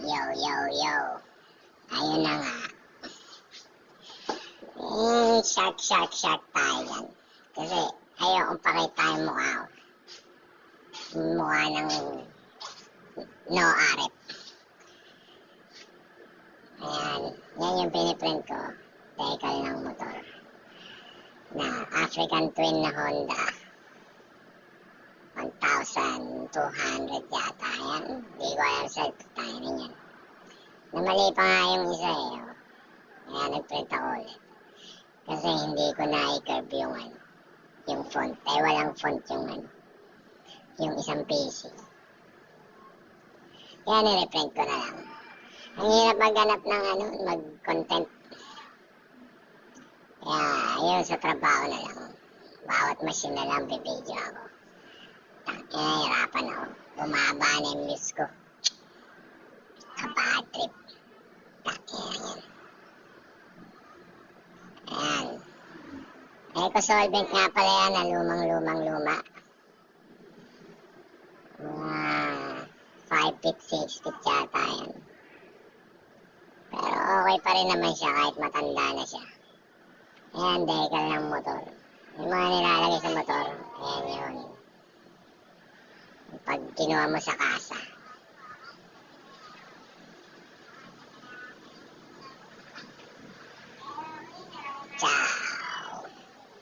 Yo, yo, yo. Ayun na nga. Shark tayo yan. Kasi ayokong pakita yung mukha ko. Mukha ng no arep. Ayan. Yan yung piniprint ko. Decal ng motor. Na African Twin na Honda. 1,200 yata yan. Hindi ko alam sa tayo na yan. Namali pa nga yung isa eh. Kaya nagprint ako ulit. Kasi hindi ko na i-curve yung font. Walang font yung isang PC. Kaya nireprint ko na lang. Ang hirap maghanap ng mag-content. Kaya yun sa trabaho na lang. Bawat machine na lang bibidyo ako. Hirapan ako. Bumaba na yung views ko. Kabad trip. Yan. Ayan. Eco-solvent nga pala yan na lumang-luma. Mga 5 feet, 6 feet yata yan. Pero okay pa rin naman siya kahit matanda na siya. Ayan, decal ng motor. Yung mga nilalagay sa motor, ayan yun. Pag kinuha mo sa kasa,